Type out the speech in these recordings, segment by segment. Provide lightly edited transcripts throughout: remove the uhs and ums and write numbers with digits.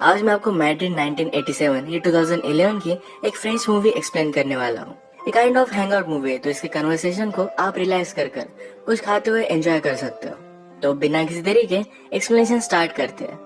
आज मैं आपको मैड्रिड 1987 या 2011 की एक फ्रेंच मूवी एक्सप्लेन करने वाला हूँ। ये kind of hang out movie है, तो इसके कन्वर्सेशन को आप रिलैक्स कर कर कुछ खाते हुए एंजॉय कर सकते हो। तो बिना किसी देरी के एक्सप्लेनेशन स्टार्ट करते हैं।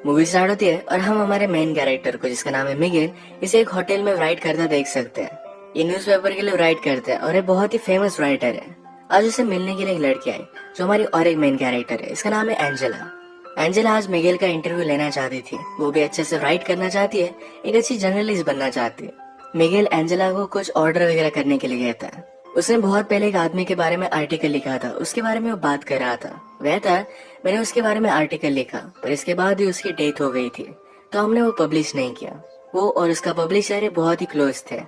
मूवी स्टार्ट होती है और हम हमारे मेन कैरेक्टर को, जिसका नाम है मिगेल, इसे एक होटल में राइट करता देख सकते हैं। ये न्यूज़पेपर के लिए राइट करता है और ये बहुत ही फेमस राइटर है। आज उसे मिलने के लिए एक लड़की आई जो हमारी और एक मेन कैरेक्टर है, इसका नाम है एंजेला। एंजेला आज मिगेल का इंटरव्यू लेना चाहती थी। वो भी अच्छे से राइट करना चाहती है, एक अच्छी जर्नलिस्ट बनना चाहती है। मिगेल एंजेला को कुछ ऑर्डर वगैरह करने के लिए कहता है। उसने बहुत पहले एक आदमी के बारे में आर्टिकल लिखा था, उसके बारे में वो बात कर रहा था। वह था, मैंने उसके बारे में आर्टिकल लिखा, पर इसके बाद ही उसकी डेथ हो गई थी, तो हमने वो पब्लिश नहीं किया। वो और उसका पब्लिशर बहुत ही क्लोज थे।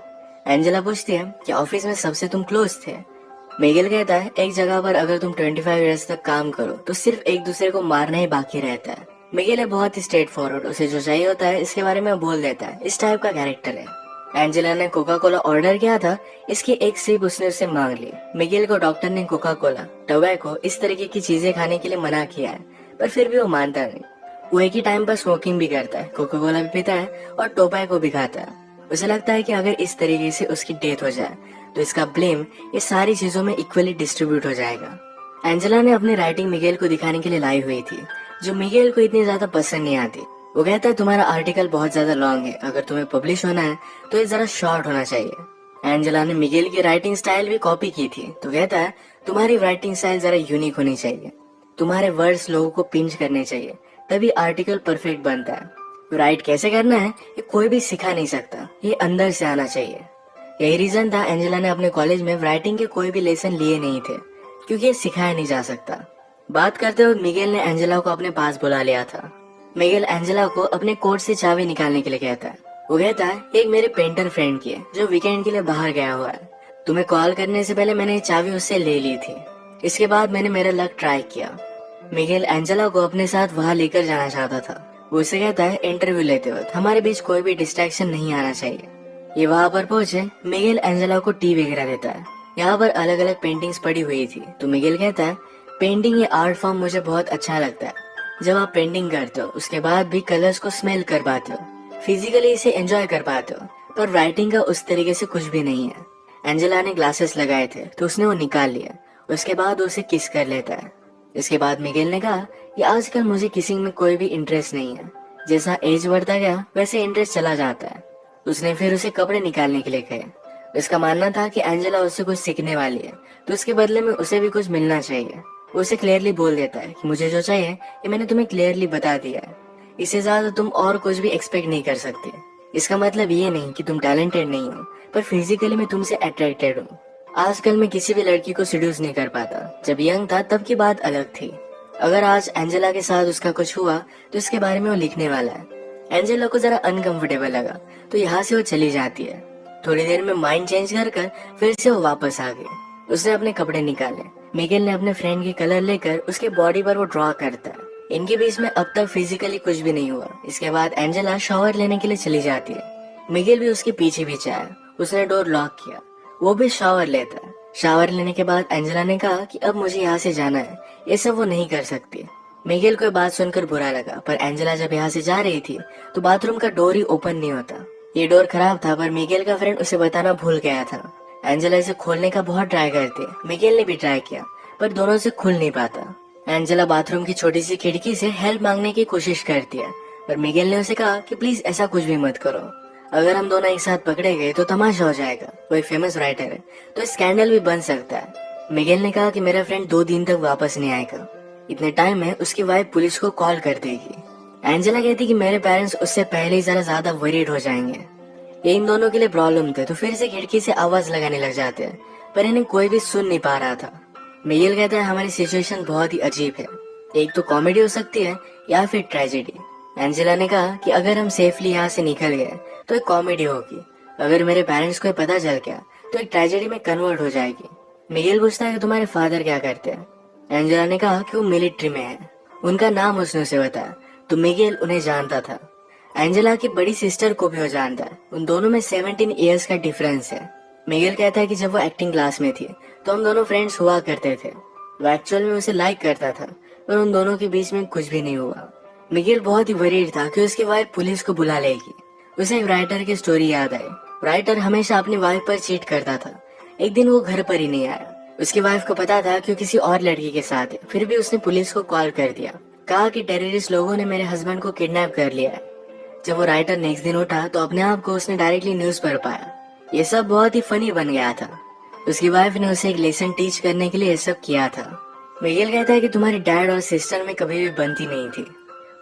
एंजेला पूछती है कि ऑफिस में सबसे तुम क्लोज थे। मिगेल कहता है, एक जगह पर अगर तुम 25 इयर्स तक काम करो तो सिर्फ एक दूसरे को मारना ही बाकी रहता है। मिगेल है बहुत ही स्ट्रेट फॉरवर्ड, उसे जो चाहिए होता है इसके बारे में बोल देता है। इस टाइप का कैरेक्टर है। एंजेला ने कोका कोला ऑर्डर किया था, इसकी एक सिप उसने उससे मांग ली। मिगेल को डॉक्टर ने कोका कोला, टोबैको, इस तरीके की चीजें खाने के लिए मना किया है, पर फिर भी वो मानता नहीं। वो एक ही टाइम पर स्मोकिंग भी करता है, कोका कोला भी पीता है और टोबैको भी खाता है। उसे लगता है कि अगर इस तरीके से उसकी डेथ हो जाए तो इसका ब्लेम ये सारी चीजों में इक्वली डिस्ट्रीब्यूट हो जाएगा। एंजेला ने अपनी राइटिंग मिगेल को दिखाने के लिए लाई हुई थी, जो मिगेल को इतनी ज्यादा पसंद नहीं आती। वो कहता है, तुम्हारा आर्टिकल बहुत ज्यादा लॉन्ग है, अगर तुम्हें पब्लिश होना है तो ये जरा शॉर्ट होना चाहिए। एंजेला ने मिगेल की राइटिंग स्टाइल भी कॉपी की थी, तो कहता है, तुम्हारी राइटिंग स्टाइल जरा यूनिक होनी चाहिए, तुम्हारे वर्ड्स लोगों को पिंच करने चाहिए, तभी आर्टिकल परफेक्ट बनता है। राइट कैसे करना है ये कोई भी सिखा नहीं सकता, ये अंदर से आना चाहिए। यही रीजन था एंजेला ने अपने कॉलेज में राइटिंग के कोई भी लेसन लिए नहीं थे, क्योंकि ये सिखाया नहीं जा सकता। बात करते हुए मिगेल ने एंजेला को अपने पास बुला लिया था। मिगेल एंजेला को अपने कोट से चाबी निकालने के लिए कहता है। वो कहता है, एक मेरे पेंटर फ्रेंड की है जो वीकेंड के लिए बाहर गया हुआ है। तुम्हें कॉल करने से पहले मैंने ये चाबी उससे ले ली थी। इसके बाद मैंने मेरा लक ट्राई किया। मिगेल एंजेला को अपने साथ वहाँ लेकर जाना चाहता था। वो उसे कहता है, इंटरव्यू लेते वक्त हमारे बीच कोई भी डिस्ट्रैक्शन नहीं आना चाहिए। ये वहाँ पर पहुंचे, मिगेल एंजेला को टी वगैरह देता है। यहाँ पर अलग अलग पेंटिंग्स पड़ी हुई थी, तो मिगेल कहता है, पेंटिंग ये आर्ट फॉर्म मुझे बहुत अच्छा लगता है। जब आप पेंटिंग करते हो उसके बाद भी कलर्स को स्मेल कर पाते हो, फिजिकली इसे एंजॉय कर पाते हो, पर राइटिंग का उस तरीके से कुछ भी नहीं है। एंजेला ने ग्लासेस लगाए थे तो उसने वो निकाल लिया। उसके बाद उसे किस कर लेता है। इसके बाद मिगेल ने कहा कि आजकल मुझे किसिंग में कोई भी इंटरेस्ट नहीं है, जैसा एज बढ़ता गया वैसे इंटरेस्ट चला जाता है। उसने फिर उसे कपड़े निकालने के लिए कहे। उसका मानना था कि एंजेला उससे कुछ सीखने वाली है, तो उसके बदले में उसे भी कुछ मिलना चाहिए। वो उसे क्लियरली बोल देता है कि मुझे जो चाहिए ये मैंने तुम्हें क्लियरली बता दिया है, इससे ज्यादा तुम और कुछ भी एक्सपेक्ट नहीं कर सकते। इसका मतलब ये नहीं कि तुम टैलेंटेड नहीं हो, पर फिजिकली मैं तुमसे अट्रैक्टेड हूँ। आजकल मैं किसी भी लड़की को सीड्यूस नहीं कर पाता, जब यंग था तब की बात अलग थी। अगर आज एंजेला के साथ उसका कुछ हुआ तो इसके बारे में वो लिखने वाला है। एंजेला को जरा अनकंफर्टेबल लगा, तो यहाँ से वो चली जाती है। थोड़ी देर में माइंड चेंज कर कर फिर से वो वापस आ गई। उसने अपने कपड़े निकाले। मिगेल ने अपने फ्रेंड की कलर लेकर उसके बॉडी पर वो ड्रॉ करता है। इनके बीच में अब तक फिजिकली कुछ भी नहीं हुआ। इसके बाद एंजेला शावर लेने के लिए चली जाती है। मिगेल भी उसके पीछे पीछे आया। उसने डोर लॉक किया। वो भी शावर लेता है। शावर लेने के बाद एंजेला ने कहा कि अब मुझे यहाँ से जाना है, ये सब वो नहीं कर सकती। मिगेल को बात सुनकर बुरा लगा, पर एंजेला जब यहाँ से जा रही थी तो बाथरूम का डोर ही ओपन नहीं होता। ये डोर खराब था, पर मिगेल का फ्रेंड उसे बताना भूल गया था। एंजेला इसे खोलने का बहुत ट्राई करती है। मिगेल ने भी ट्राई किया, पर दोनों से खुल नहीं पाता। एंजेला बाथरूम की छोटी सी खिड़की से हेल्प मांगने की कोशिश करती है, पर मिगेल ने उसे कहा कि प्लीज ऐसा कुछ भी मत करो। अगर हम दोनों एक साथ पकड़े गए तो तमाशा हो जाएगा। वो एक फेमस राइटर है, तो स्कैंडल भी बन सकता है। मिगेल ने कहा कि मेरा फ्रेंड 2 दिन तक वापस नहीं आएगा। इतने टाइम में उसकी वाइफ पुलिस को कॉल कर देगी। एंजेला कहती कि मेरे पेरेंट्स उससे पहले ही जरा ज्यादा वरीड हो जाएंगे। ये इन दोनों के लिए प्रॉब्लम थे, तो फिर से खिड़की से आवाज लगाने लग जाते हैं, पर इन्हें कोई भी सुन नहीं पा रहा था। मिगेल कहता है, हमारी सिचुएशन बहुत ही अजीब है, एक तो कॉमेडी हो सकती है या फिर ट्रेजेडी। एंजेला ने कहा कि अगर हम सेफली यहाँ से निकल गए तो एक कॉमेडी होगी, अगर मेरे पेरेंट्स को पता चल गया तो एक ट्रेजेडी में कन्वर्ट हो जाएगी। मिगेल पूछता है कि तुम्हारे फादर क्या करते हैं। एंजेला ने कहा कि वो मिलिट्री में है। उनका नाम उसने उसे बताया, तो मिगेल उन्हें जानता था। एंजेला की बड़ी सिस्टर को भी वो जानता है। उन दोनों में 17 इयर्स का डिफरेंस है। मिगेल कहता है कि जब वो एक्टिंग क्लास में थी तो हम दोनों फ्रेंड्स हुआ करते थे। वो एक्चुअल में उसे लाइक करता था, पर उन दोनों के बीच में कुछ भी नहीं हुआ। मिगेल बहुत ही वरीड था कि उसकी वाइफ पुलिस को बुला लेगी। उसे एक राइटर की स्टोरी याद आई। राइटर हमेशा अपनी वाइफ पर चीट करता था। एक दिन वो घर पर ही नहीं आया। उसकी वाइफ को पता था कि वो किसी और लड़की के साथ है, फिर भी उसने पुलिस को कॉल कर दिया। कहा कि टेररिस्ट लोगों ने मेरे हस्बैंड को किडनैप कर लिया है। जब वो राइटर नेक्स्ट दिन उठा तो अपने आप को उसने डायरेक्टली न्यूज पर पाया। ये सब बहुत ही फनी बन गया था। उसकी वाइफ ने उसे एक लेसन टीच करने के लिए ये सब किया था। मिगेल कहता है कि तुम्हारी डैड और सिस्टर में कभी भी बनती नहीं थी।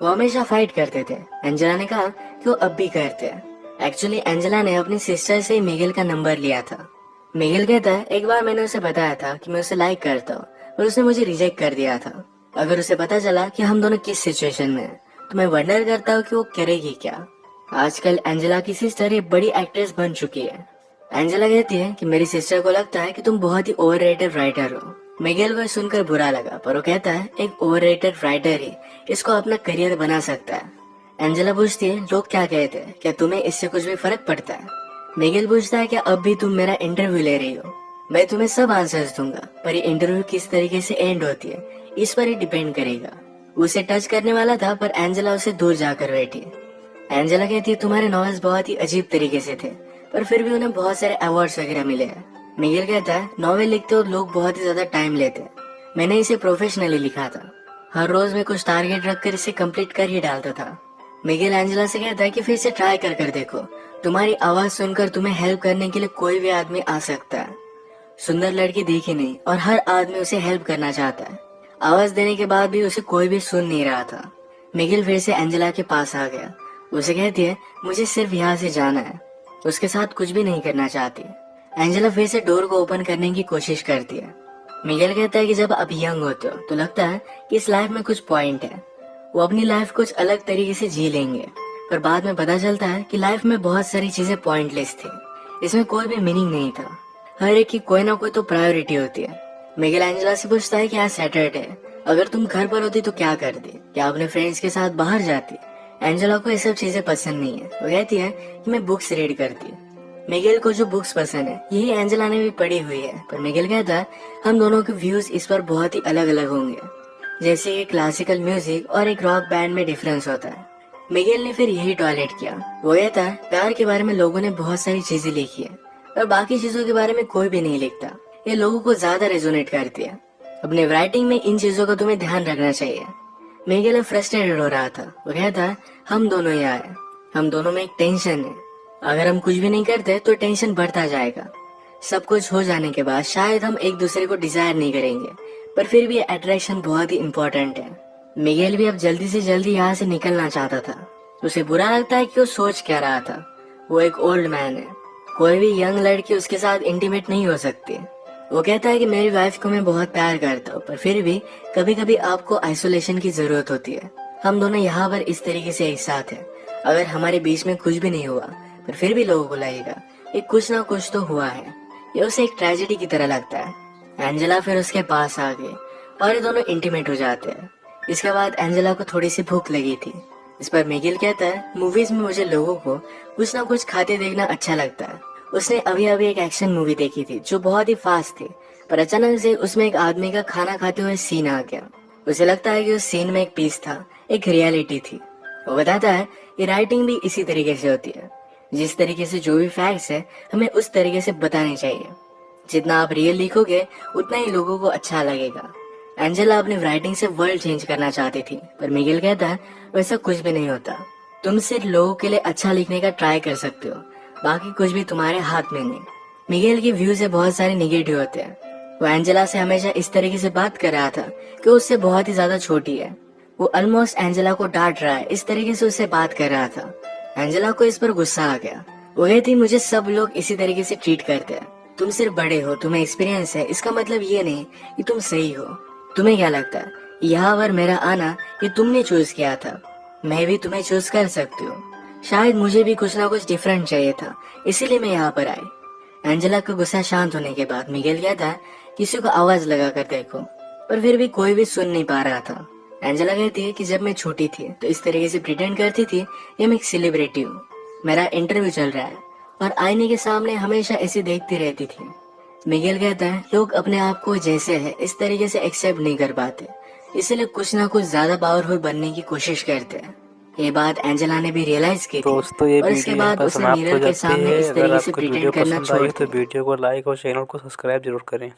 वो हमेशा फाइट करते थे। एंजेला ने कहा कि वो अब भी करते हैं। एक्चुअली एंजेला ने अपनी सिस्टर से मिगेल का नंबर लिया था। मिगेल कहता है एक बार मैंने उसे बताया था कि मैं उसे लाइक करता हूँ, पर उसने मुझे रिजेक्ट कर दिया था। अगर उसे पता चला कि हम दोनों किस सिचुएशन में हैं, तो मैं वंडर करता हूँ कि वो करेगी क्या। आजकल एंजेला की सिस्टर एक बड़ी एक्ट्रेस बन चुकी है। एंजेला कहती है कि मेरी सिस्टर को लगता है कि तुम बहुत ही ओवररेटेड राइटर हो। मिगेल को सुनकर बुरा लगा, पर वो कहता है एक ओवररेटेड राइटर ही इसको अपना करियर बना सकता है। एंजेला पूछती है लोग क्या कहते हैं, क्या तुम्हें इससे कुछ भी फर्क पड़ता है। मिगेल पूछता है कि अब भी तुम मेरा इंटरव्यू ले रही हो। मैं तुम्हें सब आंसर्स दूंगा, पर ये इंटरव्यू किस तरीके से एंड होती है इस पर ही डिपेंड करेगा। उसे टच करने वाला था, पर एंजेला उसे दूर जाकर बैठी। एंजेला कहती है तुम्हारे नॉवेल्स बहुत ही अजीब तरीके से थे, पर फिर भी उन्हें बहुत सारे अवार्ड्स वगैरह मिले हैं। मिगेल कहता है नॉवेल लिखते हो लोग बहुत ही ज्यादा टाइम लेते हैं, मैंने इसे प्रोफेशनली लिखा था। हर रोज मैं कुछ टारगेट रखकर इसे कंप्लीट कर ही डालता था। मिगेल एंजेला से कहता है कि फिर से ट्राई कर देखो, तुम्हारी आवाज सुनकर तुम्हें हेल्प करने के लिए कोई भी आदमी आ सकता है। सुंदर लड़की दिखी नहीं और हर आदमी उसे हेल्प करना चाहता है। आवाज देने के बाद भी उसे कोई भी सुन नहीं रहा था। मिगेल फिर से एंजेला के पास आ गया। उसे कहती है मुझे सिर्फ यहाँ से जाना है, उसके साथ कुछ भी नहीं करना चाहती। एंजेला फिर से डोर को ओपन करने की कोशिश करती है। मिगेल कहता है कि जब आप यंग होते हो तो लगता है कि इस लाइफ में कुछ पॉइंट है, वो अपनी लाइफ कुछ अलग तरीके से जी लेंगे, पर बाद में पता चलता है कि लाइफ में बहुत सारी चीजें पॉइंटलेस थी, इसमें कोई भी मीनिंग नहीं था। हर एक की कोई ना कोई तो प्रायोरिटी होती है। मिगेल एंजेला से पूछता है कि आज सैटरडे है, अगर तुम घर पर होती तो क्या करती, क्या अपने फ्रेंड्स के साथ बाहर जाती। एंजेला को ये सब चीजें पसंद नहीं है। वो कहती है कि मैं बुक्स रीड करती। मिगेल को जो बुक्स पसंद है यही एंजेला ने भी पढ़ी हुई है, पर मिगेल कहता है हम दोनों के व्यूज इस पर बहुत ही अलग अलग होंगे, जैसे कि क्लासिकल म्यूजिक और एक रॉक बैंड में डिफरेंस होता है। मिगेल ने फिर यही टॉयलेट किया। वो कहता है प्यार के बारे में लोगों ने बहुत सारी चीजें लिखी है, और बाकी चीजों के बारे में कोई भी नहीं लिखता। ये लोगों को ज्यादा रेजोनेट करती है। अपने राइटिंग में इन चीजों का तुम्हें ध्यान रखना चाहिए। मिगेल फ्रस्ट्रेटेड हो रहा था। वो कहता है हम दोनों यहाँ हैं, हम दोनों में एक टेंशन है, अगर हम कुछ भी नहीं करते तो टेंशन बढ़ता जाएगा। सब कुछ हो जाने के बाद शायद हम एक दूसरे को डिजायर नहीं करेंगे, पर फिर भी अट्रैक्शन बहुत ही इम्पोर्टेंट है। मिगेल भी अब जल्दी से जल्दी यहाँ से निकलना चाहता था। उसे बुरा लगता है कि वो सोच क्या रहा था। वो एक ओल्ड मैन है, कोई भी यंग लड़की उसके साथ इंटीमेट नहीं हो सकती। वो कहता है कि मेरी वाइफ को मैं बहुत प्यार करता हूँ, पर फिर भी कभी कभी आपको आइसोलेशन की जरूरत होती है। हम दोनों यहाँ पर इस तरीके से एक साथ हैं। अगर हमारे बीच में कुछ भी नहीं हुआ, पर फिर भी लोगों को लगेगा ये कुछ ना कुछ तो हुआ है। ये उसे एक ट्रेजेडी की तरह लगता है। एंजेला फिर उसके पास आ गई और ये दोनों इंटीमेट हो जाते हैं। इसके बाद एंजेला को थोड़ी सी भूख लगी थी। इस पर मिगेल कहता है मूवीज में मुझे लोगों को कुछ ना कुछ खाते देखना अच्छा लगता है। उसने अभी अभी एक एक्शन मूवी देखी थी जो बहुत ही फास्ट थी, पर अचानक से उसमें एक आदमी का खाना खाते हुए सीन आ गया। उसे लगता है कि उस सीन में एक पीस था, एक रियलिटी थी। वो बताता है कि राइटिंग भी इसी तरीके से होती है, जिस तरीके से जो भी फैक्ट्स है हमें उस तरीके से बताने चाहिए। जितना आप रियल लिखोगे उतना ही लोगों को अच्छा लगेगा। एंजेला अपनी राइटिंग से वर्ल्ड चेंज करना चाहती थी, पर मिगेल कहता है वैसा कुछ भी नहीं होता। तुम सिर्फ लोगों के लिए अच्छा लिखने का ट्राई कर सकते हो, बाकी कुछ भी तुम्हारे हाथ में नहीं। मिगेल के व्यूज से बहुत सारे निगेटिव होते हैं। वो एंजेला से हमेशा इस तरीके से बात कर रहा था कि उससे बहुत ही ज्यादा छोटी है। वो ऑलमोस्ट एंजेला को डांट रहा है, इस तरीके से उससे बात कर रहा था। एंजेला को इस पर गुस्सा आ गया। वो कहती मुझे सब लोग इसी तरीके से ट्रीट करते हैं, तुम सिर्फ बड़े हो, तुम्हें एक्सपीरियंस है, इसका मतलब ये नहीं कि तुम सही हो। तुम्हें क्या लगता है यहाँ पर मेरा आना ये तुमने चूज किया था, मैं भी तुम्हें चूज कर सकती हूँ। शायद मुझे भी कुछ ना कुछ डिफरेंट चाहिए था, इसीलिए मैं यहाँ पर आई। एंजेला का गुस्सा शांत होने के बाद मिगेल कहता किसी को आवाज लगा कर देखो, पर फिर भी कोई भी सुन नहीं पा रहा था। एंजेला कहती है कि जब मैं छोटी थी तो इस तरीके से प्रिटेंड करती थी कि मैं एक सेलिब्रिटी हूँ, मेरा इंटरव्यू चल रहा है, और आईने के सामने हमेशा ऐसे देखती रहती थी। मिगेल कहता है लोग अपने आप को जैसे है इस तरीके से एक्सेप्ट नहीं कर पाते, इसलिए कुछ ना कुछ ज्यादा पावरफुल बनने की कोशिश करते हैं। ये बात एंजेला ने भी रियलाइज की थी दोस्तों ये और इसके वीडियो यहाँ बाद पर उसने समाप्त हो मिरर के जाती सामने है। इस अगर तरीके से आपको प्रिटेंड वीडियो करना पसंद आई छोड़ हो तो दिया। वीडियो को लाइक और चैनल को सब्सक्राइब जरूर करें।